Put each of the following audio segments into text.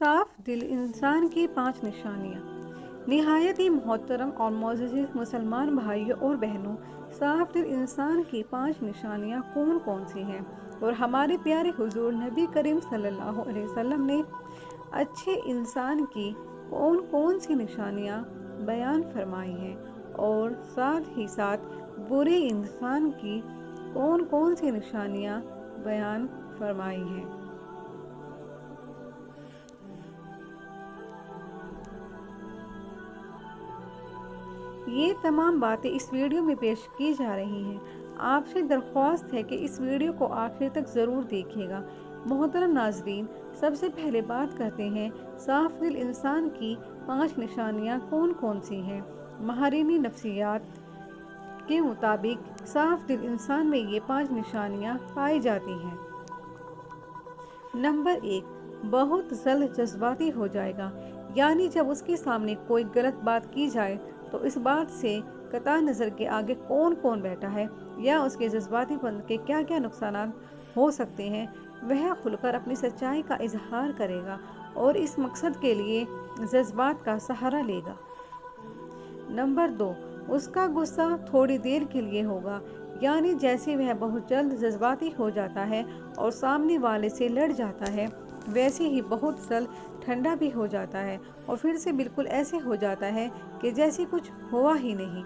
صاف دل انسان کی 5 نشانیاں۔ نہایت ہی محترم اور معزز مسلمان بھائیوں اور بہنوں، صاف دل انسان کی 5 نشانیاں کون کون سی ہیں اور ہمارے پیارے حضور نبی کریم صلی اللہ علیہ وسلم نے اچھے انسان کی کون کون سی نشانیاں بیان فرمائی ہیں اور ساتھ ہی ساتھ برے انسان کی کون کون سی نشانیاں بیان فرمائی ہیں۔ یہ تمام باتیں اس ویڈیو میں پیش کی جا رہی ہیں۔ آپ سے درخواست ہے کہ اس ویڈیو کو آخر تک ضرور دیکھیے گا۔ محترم ناظرین، سب سے پہلے بات کرتے ہیں صاف دل انسان کی 5 نشانیاں کون کون سی ہیں۔ ماہرین نفسیات کے مطابق صاف دل انسان میں یہ 5 نشانیاں پائی جاتی ہیں۔ نمبر 1، بہت جلد جذباتی ہو جائے گا، یعنی جب اس کے سامنے کوئی غلط بات کی جائے تو اس بات سے قطع نظر کے آگے کون کون بیٹھا ہے یا اس کے جذباتی پن کے کیا کیا نقصانات ہو سکتے ہیں، وہ کھل کر اپنی سچائی کا اظہار کرے گا اور اس مقصد کے لیے جذبات کا سہارا لے گا۔ نمبر 2، اس کا غصہ تھوڑی دیر کے لیے ہوگا، یعنی جیسے وہ بہت جلد جذباتی ہو جاتا ہے اور سامنے والے سے لڑ جاتا ہے، ویسے ہی بہت جلد ٹھنڈا بھی ہو جاتا ہے اور پھر سے بالکل ایسے ہو جاتا ہے کہ جیسے کچھ ہوا ہی نہیں۔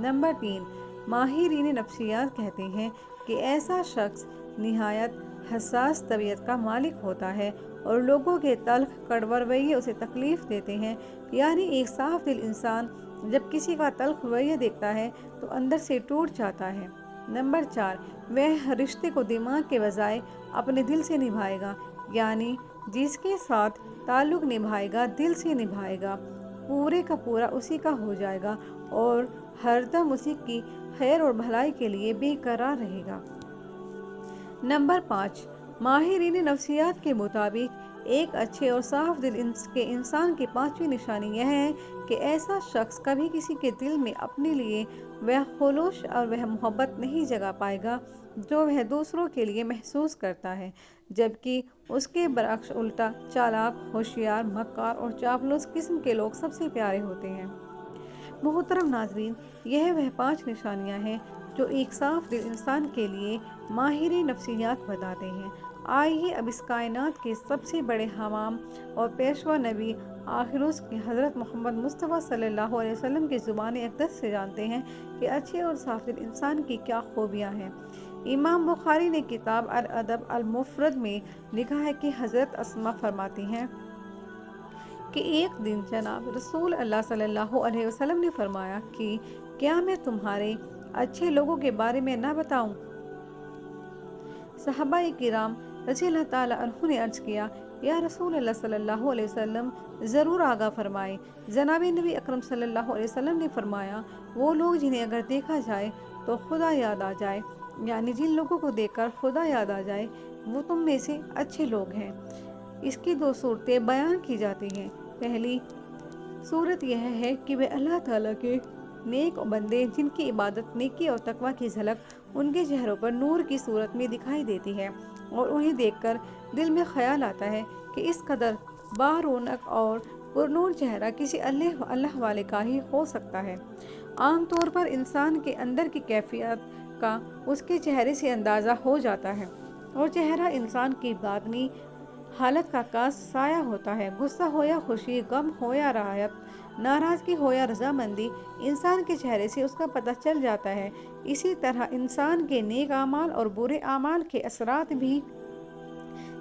نمبر 3، ماہرین نفسیات کہتے ہیں کہ ایسا شخص نہایت حساس طبیعت کا مالک ہوتا ہے اور لوگوں کے تلخ کڑوا رویے اسے تکلیف دیتے ہیں، یعنی ایک صاف دل انسان جب کسی کا تلخ رویہ دیکھتا ہے تو اندر سے ٹوٹ جاتا ہے۔ نمبر 4، وہ ہر رشتے کو دماغ کے بجائے اپنے دل سے نبھائے گا، یعنی جس کے ساتھ تعلق نبھائے گا دل سے نبھائے گا، پورے کا پورا اسی کا ہو جائے گا اور ہر دم اسی کی خیر اور بھلائی کے لیے بے قرار رہے گا۔ نمبر 5، ماہرین نفسیات کے مطابق ایک اچھے اور صاف دل کے انسان کی 5ویں نشانی یہ ہے کہ ایسا شخص کبھی کسی کے دل میں اپنے لیے وہ خلوص اور وہ محبت نہیں جگا پائے گا جو وہ دوسروں کے لیے محسوس کرتا ہے، جبکہ اس کے برعکس الٹا چالاک، ہوشیار، مکار اور چاپلوس قسم کے لوگ سب سے پیارے ہوتے ہیں۔ محترم ناظرین، یہ وہ 5 نشانیاں ہیں جو ایک صاف دل انسان کے لیے ماہر نفسیات بتاتے ہیں۔ آئیے اب اس کائنات کے سب سے بڑے حمام اور پیشوا نبی آخرس کی حضرت محمد مصطفیٰ صلی اللہ علیہ وسلم کی زبان اقدس سے جانتے ہیں کہ اچھے اور صاف دل انسان کی کیا خوبیاں ہیں۔ امام بخاری نے کتاب الادب المفرد میں لکھا ہے کہ حضرت اسماء فرماتی ہیں کہ ایک دن جناب رسول اللہ صلی اللہ علیہ وسلم نے فرمایا کہ کیا میں تمہارے اچھے لوگوں کے بارے میں نہ بتاؤں؟ صحابہ کرام رضی اللہ تعالیٰ عنہ نے عرض کیا، یا رسول اللہ صلی اللہ علیہ وسلم، ضرور آگاہ فرمائے۔ جناب نبی اکرم صلی اللہ علیہ وسلم نے فرمایا، وہ لوگ جنہیں اگر دیکھا جائے تو خدا یاد آ جائے، یعنی جن لوگوں کو دیکھ کر خدا یاد آ جائے وہ تم میں سے اچھے لوگ ہیں۔ اس کی 2 صورتیں بیان کی جاتی ہیں۔ پہلی صورت یہ ہے کہ وہ اللہ تعالیٰ کے نیک بندے جن کی عبادت، نیکی اور تقوی کی جھلک ان کے چہروں پر نور کی صورت میں دکھائی دیتی ہے اور انہیں دیکھ کر دل میں خیال آتا ہے کہ اس قدر بارونق اور پرنور چہرہ کسی اللہ والے کا ہی ہو سکتا ہے۔ عام طور پر انسان کے اندر کی کیفیت کا اس کے چہرے سے اندازہ ہو جاتا ہے اور چہرہ انسان کی باطنی حالت کا سایہ ہوتا ہے۔ غصہ ہو یا خوشی، غم ہو یا راحت، ناراضگی ہو یا رضامندی، انسان کے چہرے سے اس کا پتہ چل جاتا ہے۔ اسی طرح انسان کے نیک اعمال اور برے اعمال کے اثرات بھی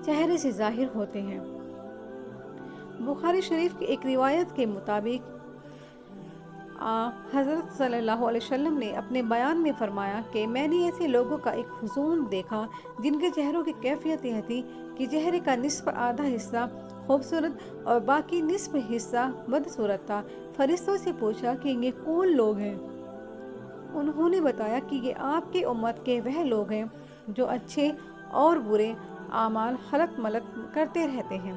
چہرے سے ظاہر ہوتے ہیں۔ بخاری شریف کی ایک روایت کے مطابق حضرت صلی اللہ علیہ وسلم نے اپنے بیان میں فرمایا کہ میں نے ایسے لوگوں کا ایک ہجوم دیکھا جن کے چہروں کی کیفیت یہ تھی کہ چہرے کا نصف آدھا حصہ خوبصورت اور باقی نصف حصہ بدصورت تھا۔ فرشتوں سے پوچھا کہ یہ کون لوگ ہیں؟ انہوں نے بتایا کہ یہ آپ کی امت کے وہ لوگ ہیں جو اچھے اور برے اعمال خلط ملط کرتے رہتے ہیں۔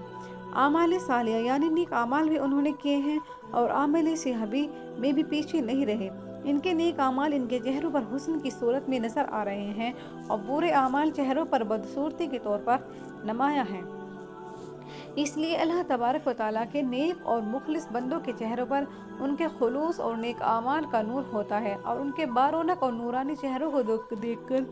اعمال صالحہ یعنی نیک اعمال بھی انہوں نے کیے ہیں اور اعمال صحابی میں بھی پیچھے نہیں رہے۔ ان کے نیک اعمال ان کے چہروں پر حسن کی صورت میں نظر آ رہے ہیں اور برے اعمال چہروں پر بدصورتی کے طور پر نمایاں ہیں۔ اس لیے اللہ تبارک و تعالیٰ کے نیک اور مخلص بندوں کے چہروں پر ان کے خلوص اور نیک اعمال کا نور ہوتا ہے، اور ان کے بارونق اور نورانی چہروں کو دیکھ کر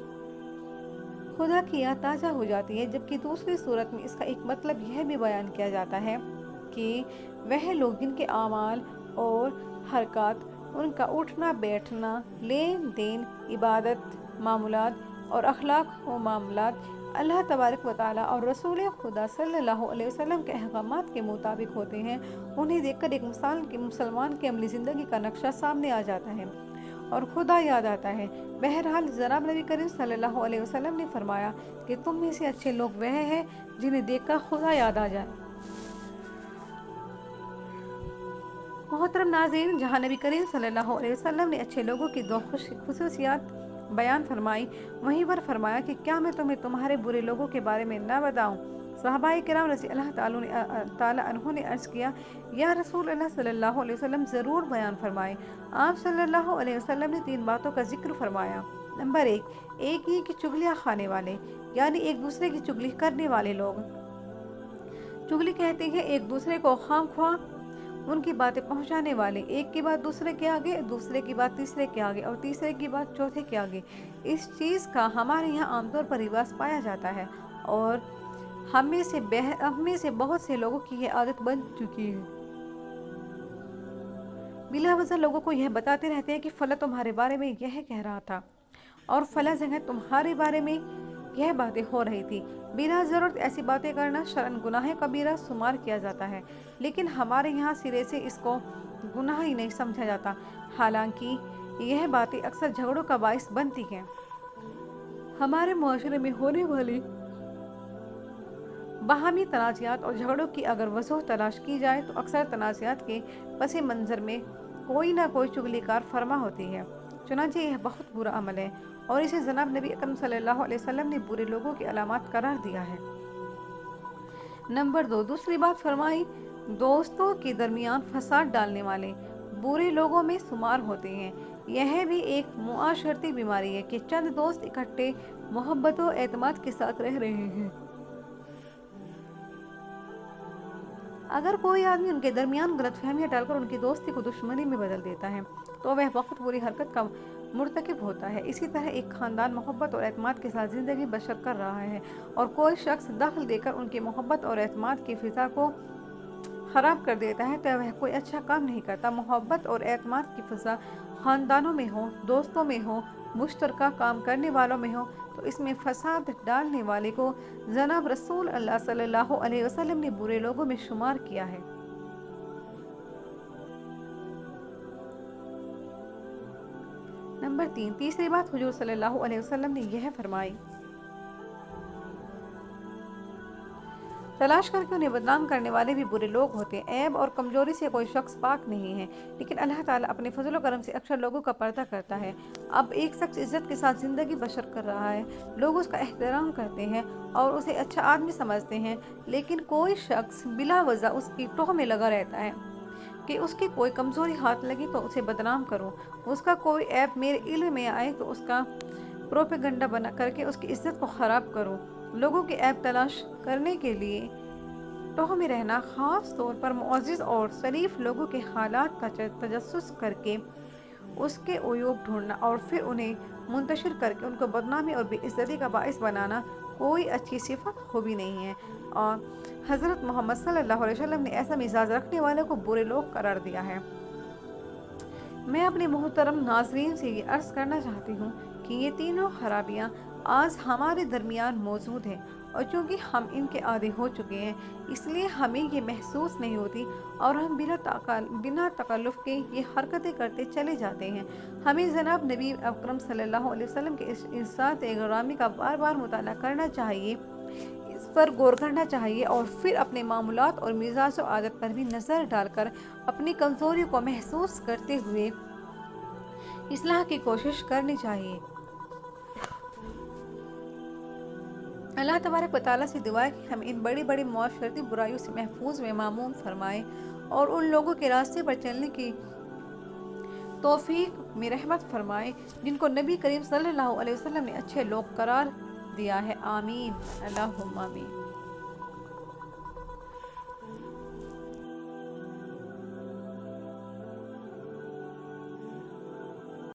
خدا کی یاد تازہ ہو جاتی ہے۔ جبکہ دوسری صورت میں اس کا ایک مطلب یہ بھی بیان کیا جاتا ہے کہ وہ لوگ جن کے اعمال اور حرکات، ان کا اٹھنا بیٹھنا، لین دین، عبادت، معمولات اور اخلاق و معاملات اللہ تبارک و تعالیٰ اور رسول خدا صلی اللہ علیہ وسلم کے احکامات کے مطابق ہوتے ہیں، انہیں دیکھ کر ایک مسلمان کی عملی زندگی کا نقشہ سامنے آ جاتا ہے اور خدا یاد آتا ہے۔ بہرحال جناب نبی کریم صلی اللہ علیہ وسلم نے فرمایا کہ تم میں سے اچھے لوگ وہ ہیں جنہیں دیکھ کر خدا یاد آ جائے۔ محترم ناظرین، جہاں نبی کریم صلی اللہ علیہ وسلم نے اچھے لوگوں کی دو خصوصیات بیان فرمائی، وہیں پر فرمایا کہ کیا میں تمہیں تمہارے برے لوگوں کے بارے میں نہ بتاؤں؟ صحابہ کرام رضی اللہ تعالیٰ عنہ نے عرض کیا، یا رسول اللہ صلی اللہ علیہ وسلم ضرور بیان فرمائے۔ آپ صلی اللہ علیہ وسلم نے 3 باتوں کا ذکر فرمایا۔ نمبر 1 یہ کہ چغلیاں کھانے والے، یعنی ایک دوسرے کی چغلی کرنے والے لوگ۔ چغلی کہتے ہیں ایک دوسرے کو خواہ خواہ ان کی باتیں پہنچانے والے، ایک کی بات دوسرے کے آگے، دوسرے کی بات تیسرے کے آگے اور تیسرے کی بات چوتھے کے آگے۔ اس چیز کا ہمارے یہاں عام طور پر رواج پایا جاتا ہے اور ہم میں سے بہت سے لوگوں کی یہ عادت بن چکی ہے۔ بلا وجہ لوگوں کو یہ بتاتے رہتے ہیں کہ فلاں تمہارے بارے میں یہ کہہ رہا تھا اور فلاں جگہ تمہارے بارے میں یہ باتیں ہو رہی تھی۔ بلا ضرورت ایسی باتیں کرنا شرعاً گناہ کبیرہ شمار کیا جاتا ہے، لیکن ہمارے یہاں سرے سے اس کو گناہ ہی نہیں سمجھا جاتا، حالانکہ یہ باتیں اکثر جھگڑوں کا باعث بنتی ہیں۔ ہمارے معاشرے میں ہونے والی باہمی تنازعات اور جھگڑوں کی اگر وجوہ تلاش کی جائے تو اکثر تنازعات کے پس منظر میں کوئی نہ کوئی چغلی کار فرما ہوتی ہے۔ چنانچہ یہ بہت برا عمل ہے اور اسے جناب نبی اکرم صلی اللہ علیہ وسلم نے برے لوگوں کی علامات قرار دیا ہے۔ نمبر 2 دوسری بات فرمائی، دوستوں کے درمیان فساد ڈالنے والے برے لوگوں میں شمار ہوتے ہیں۔ یہ بھی ایک معاشرتی بیماری ہے کہ چند دوست اکٹھے محبت و اعتماد کے ساتھ رہ رہے ہیں، اگر کوئی آدمی ان کے درمیان غلط فہمیاں ڈال کر ان کی دوستی کو دشمنی میں بدل دیتا ہے تو وہ بہت بری حرکت کا مرتکب ہوتا ہے۔ اسی طرح ایک خاندان محبت اور اعتماد کے ساتھ زندگی بسر کر رہا ہے اور کوئی شخص دخل دے کر ان کی محبت اور اعتماد کی فضا کو خراب کر دیتا ہے تو وہ کوئی اچھا کام نہیں کرتا۔ محبت اور اعتماد کی فضا خاندانوں میں ہو، دوستوں میں ہو، مشترکہ کام کرنے والوں میں ہو تو اس میں فساد ڈالنے والے کو جناب رسول اللہ صلی اللہ علیہ وسلم نے برے لوگوں میں شمار کیا ہے۔ نمبر 3 تیسری بات حضور صلی اللہ علیہ وسلم نے یہ فرمائی، تلاش کر کے انہیں بدنام کرنے والے بھی برے لوگ ہوتے ہیں۔ عیب اور کمزوری سے کوئی شخص پاک نہیں ہے، لیکن اللہ تعالیٰ اپنے فضل و کرم سے اکثر لوگوں کا پردہ کرتا ہے۔ اب ایک شخص عزت کے ساتھ زندگی بسر کر رہا ہے، لوگ اس کا احترام کرتے ہیں اور اسے اچھا آدمی سمجھتے ہیں، لیکن کوئی شخص بلا وجہ اس کی ٹوہ میں لگا رہتا ہے کہ اس کی کوئی کمزوری ہاتھ لگی تو اسے بدنام کروں، اس کا کوئی عیب میرے علم میں آئے تو اس کا پروپیگنڈا بنا کر کے اس کی عزت کو خراب کروں۔ لوگوں کے عیب تلاش کرنے کے لیے ٹوہ میں رہنا، خاص طور پر معزز اور شریف لوگوں کے حالات کا تجسس کر کے اس کے عیوب ڈھونڈنا اور پھر انہیں منتشر کر کے ان کو بدنامی اور بے عزتی کا باعث بنانا کوئی اچھی صفت خوبی نہیں ہے، اور حضرت محمد صلی اللہ علیہ وسلم نے ایسا مزاج رکھنے والوں کو برے لوگ قرار دیا ہے۔ میں اپنے محترم ناظرین سے یہ عرض کرنا چاہتی ہوں کہ یہ تینوں خرابیاں آج ہمارے درمیان موجود ہیں، اور چونکہ ہم ان کے عادی ہو چکے ہیں اس لیے ہمیں یہ محسوس نہیں ہوتی اور ہم بنا تکلف کے یہ حرکتیں کرتے چلے جاتے ہیں۔ ہمیں جناب نبی اکرم صلی اللہ علیہ وسلم کے ارشاد گرامی کا بار بار مطالعہ کرنا چاہیے، اس پر غور کرنا چاہیے اور پھر اپنے معمولات اور مزاج و عادت پر بھی نظر ڈال کر اپنی کمزوری کو محسوس کرتے ہوئے اصلاح کی کوشش کرنی چاہیے۔ اللہ تبارک و تعالیٰ سے دعا ہے کہ ہم ان بڑی بڑی معاشرتی برائیوں سے محفوظ و معصوم فرمائے اور ان لوگوں کے راستے پر چلنے کی توفیق میں رحمت فرمائے جن کو نبی کریم صلی اللہ علیہ وسلم نے اچھے لوگ قرار دیا ہے۔ آمین، اللہم آمین۔